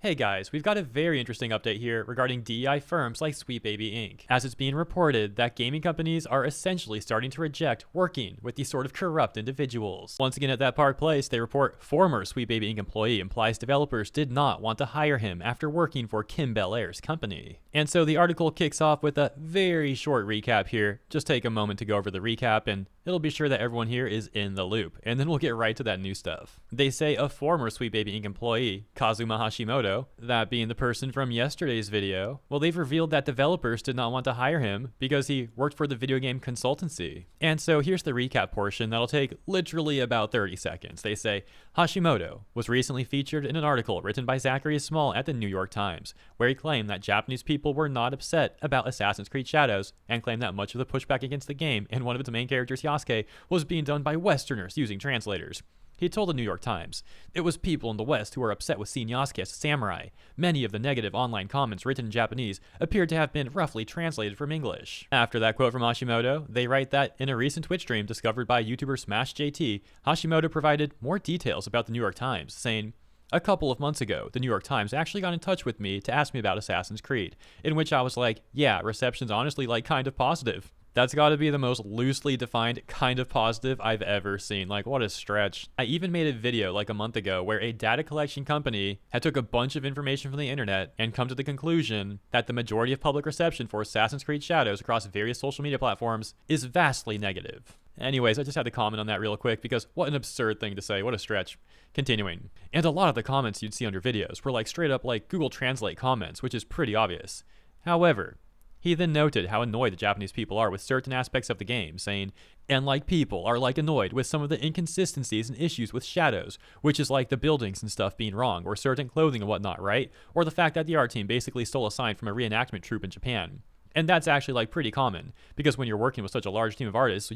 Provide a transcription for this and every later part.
Hey guys, we've got a very interesting update here regarding DEI firms like Sweet Baby Inc. As it's being reported that gaming companies are essentially starting to reject working with these sort of corrupt individuals. Once again at that Park Place, they report former Sweet Baby Inc. employee implies developers did not want to hire him after working for Kim Bel-Air's company. And so the article kicks off with a very short recap here. Just take a moment to go over the recap and it'll be sure that everyone here is in the loop, and then we'll get right to that new stuff. They say a former Sweet Baby Inc. employee, Kazuma Hashimoto, that being the person from yesterday's video, well, they've revealed that developers did not want to hire him because he worked for the video game consultancy. And so here's the recap portion that'll take literally about 30 seconds. They say, Hashimoto was recently featured in an article written by Zachary Small at the New York Times, where he claimed that Japanese people were not upset about Assassin's Creed Shadows, and claimed that much of the pushback against the game and one of its main characters, Yasuke, was being done by Westerners using translators. He told the New York Times, "It was people in the West who were upset with seeing Yasuke as a samurai. Many of the negative online comments written in Japanese appeared to have been roughly translated from English." After that quote from Hashimoto, they write that in a recent Twitch stream discovered by YouTuber SmashJT, Hashimoto provided more details about the New York Times, saying, "A couple of months ago, the New York Times actually got in touch with me to ask me about Assassin's Creed, in which I was like, yeah, reception's honestly like kind of positive." That's got to be the most loosely defined kind of positive I've ever seen. Like, what a stretch. I even made a video like a month ago where a data collection company had took a bunch of information from the internet and come to the conclusion that the majority of public reception for Assassin's Creed Shadows across various social media platforms is vastly negative. Anyways, I just had to comment on that real quick because what an absurd thing to say. What a stretch. Continuing. And a lot of the comments you'd see under videos were like straight up like Google Translate comments, which is pretty obvious. However, he then noted how annoyed the Japanese people are with certain aspects of the game, saying, "And like people are like annoyed with some of the inconsistencies and issues with Shadows, which is like the buildings and stuff being wrong, or certain clothing and whatnot, right? Or the fact that the art team basically stole a sign from a reenactment troupe in Japan." And that's actually like pretty common, because when you're working with such a large team of artists,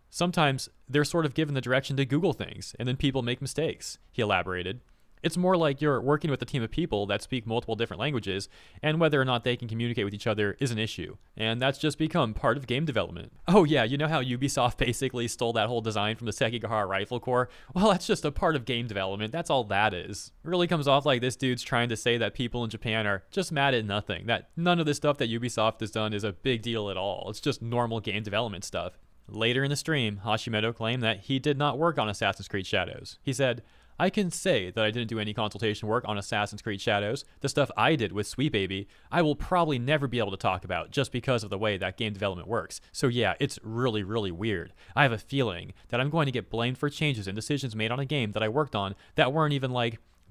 sometimes they're sort of given the direction to Google things, and then people make mistakes, he elaborated. It's more like you're working with a team of people that speak multiple different languages, and whether or not they can communicate with each other is an issue. And that's just become part of game development. Oh yeah, you know how Ubisoft basically stole that whole design from the Sekigahara Rifle Corps? Well, that's just a part of game development. That's all that is. It really comes off like this dude's trying to say that people in Japan are just mad at nothing, that none of this stuff that Ubisoft has done is a big deal at all. It's just normal game development stuff. Later in the stream, Hashimoto claimed that he did not work on Assassin's Creed Shadows. He said, "I can say that I didn't do any consultation work on Assassin's Creed Shadows. The stuff I did with Sweet Baby, I will probably never be able to talk about just because of the way that game development works. So yeah, it's really, really weird. I have a feeling that I'm going to get blamed for changes and decisions made on a game that I worked on that weren't even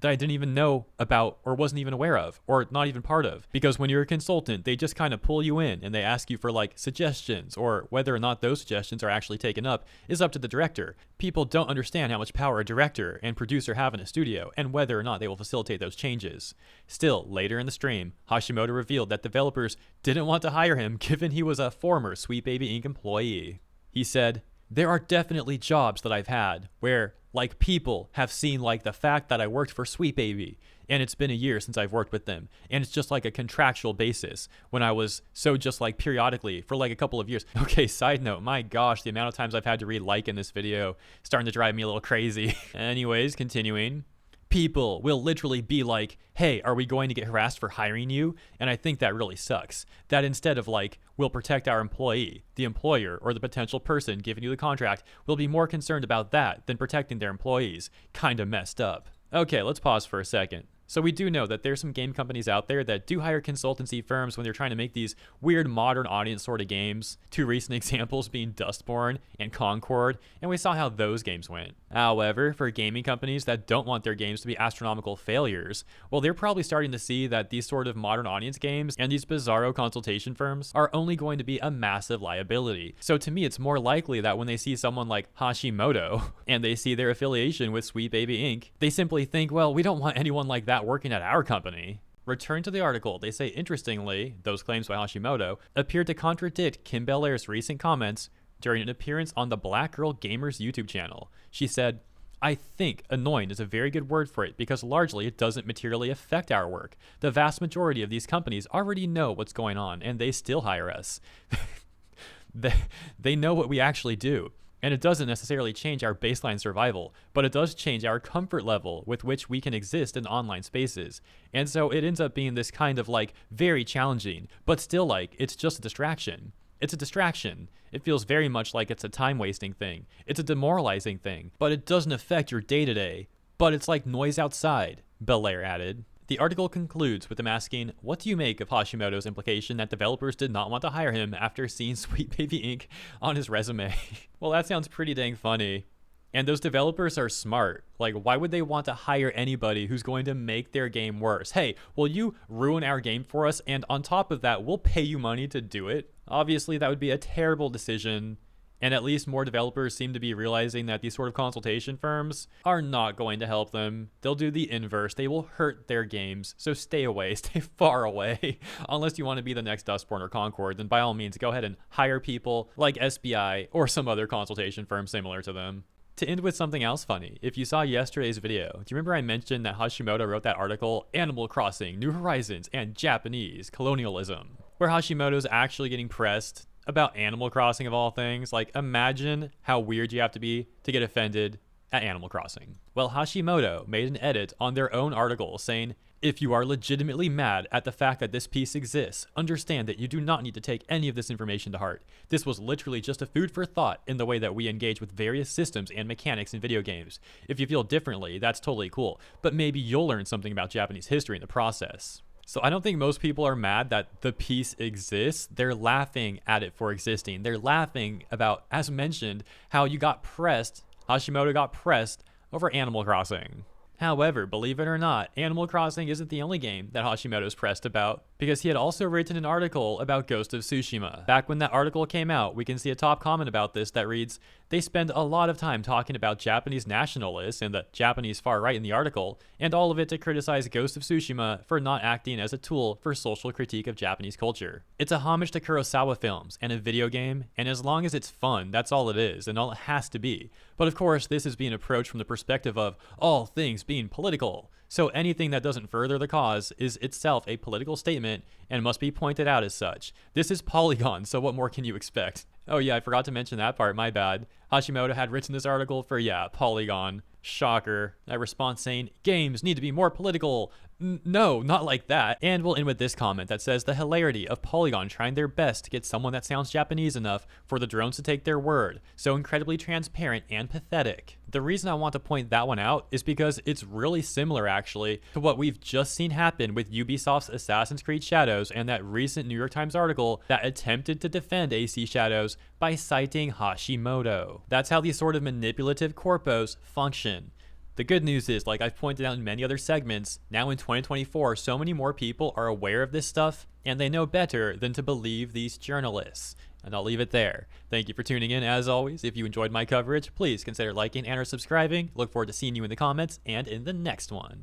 that I didn't even know about or wasn't even aware of or not even part of. Because when you're a consultant, they just kind of pull you in and they ask you for like suggestions, or whether or not those suggestions are actually taken up is up to the director. People don't understand how much power a director and producer have in a studio and whether or not they will facilitate those changes." Still, later in the stream, Hashimoto revealed that developers didn't want to hire him given he was a former Sweet Baby Inc. employee. He said, "There are definitely jobs that I've had where like people have seen like the fact that I worked for Sweet Baby, and it's been a year since I've worked with them, and it's just like a contractual basis when I was so just like periodically for like a couple of years." Okay, side note, my gosh, the amount of times I've had to read like in this video starting to drive me a little crazy. Anyways, continuing. "People will literally be like, 'Hey, are we going to get harassed for hiring you?' And I think that really sucks. That instead of like, 'We'll protect our employee,' the employer or the potential person giving you the contract will be more concerned about that than protecting their employees. Kinda messed up." Okay, let's pause for a second. So we do know that there's some game companies out there that do hire consultancy firms when they're trying to make these weird modern audience sort of games. Two recent examples being Dustborn and Concord, and we saw how those games went. However, for gaming companies that don't want their games to be astronomical failures, well, they're probably starting to see that these sort of modern audience games and these bizarro consultation firms are only going to be a massive liability. So to me, it's more likely that when they see someone like Hashimoto and they see their affiliation with Sweet Baby Inc., they simply think, well, we don't want anyone like that working at our company. Return to the article. They say, interestingly, those claims by Hashimoto appeared to contradict Kim Bel-Air's recent comments during an appearance on the Black Girl Gamers YouTube channel. She said, "I think annoying is a very good word for it because largely it doesn't materially affect our work. The vast majority of these companies already know what's going on and they still hire us." They know what we actually do. And it doesn't necessarily change our baseline survival, but it does change our comfort level with which we can exist in online spaces. And so it ends up being this kind of like very challenging, but still like it's just a distraction. It's a distraction. It feels very much like it's a time wasting thing. It's a demoralizing thing, but it doesn't affect your day to day. But it's like noise outside, Belair added. The article concludes with them asking, what do you make of Hashimoto's implication that developers did not want to hire him after seeing Sweet Baby Inc. on his resume? Well, that sounds pretty dang funny. And those developers are smart. Like, why would they want to hire anybody who's going to make their game worse? Hey, will you ruin our game for us? And on top of that, we'll pay you money to do it. Obviously, that would be a terrible decision. And at least more developers seem to be realizing that these sort of consultation firms are not going to help them. They'll do the inverse. They will hurt their games. So stay away, stay far away. Unless you want to be the next Dustborn or Concord, then by all means, go ahead and hire people like SBI or some other consultation firm similar to them. To end with something else funny, if you saw yesterday's video, do you remember I mentioned that Hashimoto wrote that article, Animal Crossing, New Horizons, and Japanese Colonialism, where Hashimoto's actually getting pressed about Animal Crossing of all things? Like, imagine how weird you have to be to get offended at Animal Crossing. Well, Hashimoto made an edit on their own article saying, if you are legitimately mad at the fact that this piece exists, understand that you do not need to take any of this information to heart. This was literally just a food for thought in the way that we engage with various systems and mechanics in video games. If you feel differently, that's totally cool, but maybe you'll learn something about Japanese history in the process. So I don't think most people are mad that the piece exists. They're laughing at it for existing. They're laughing about, as mentioned, how Hashimoto got pressed over Animal Crossing. However, believe it or not, Animal Crossing isn't the only game that Hashimoto's pressed about, because he had also written an article about Ghost of Tsushima. Back when that article came out, we can see a top comment about this that reads, they spend a lot of time talking about Japanese nationalists and the Japanese far right in the article, and all of it to criticize Ghost of Tsushima for not acting as a tool for social critique of Japanese culture. It's a homage to Kurosawa films and a video game, and as long as it's fun, that's all it is, and all it has to be. But of course, this is being approached from the perspective of all things being political. So anything that doesn't further the cause is itself a political statement and must be pointed out as such. This is Polygon, so what more can you expect? Oh yeah, I forgot to mention that part, my bad. Hashimoto had written this article for, Polygon. Shocker. A response saying, games need to be more political. No, not like that. And we'll end with this comment that says the hilarity of Polygon trying their best to get someone that sounds Japanese enough for the drones to take their word. So incredibly transparent and pathetic. The reason I want to point that one out is because it's really similar actually to what we've just seen happen with Ubisoft's Assassin's Creed Shadows and that recent New York Times article that attempted to defend AC Shadows by citing Hashimoto. That's how these sort of manipulative corpos function. The good news is, like I've pointed out in many other segments, now in 2024, so many more people are aware of this stuff, and they know better than to believe these journalists. And I'll leave it there. Thank you for tuning in, as always. If you enjoyed my coverage, please consider liking and or subscribing. Look forward to seeing you in the comments and in the next one.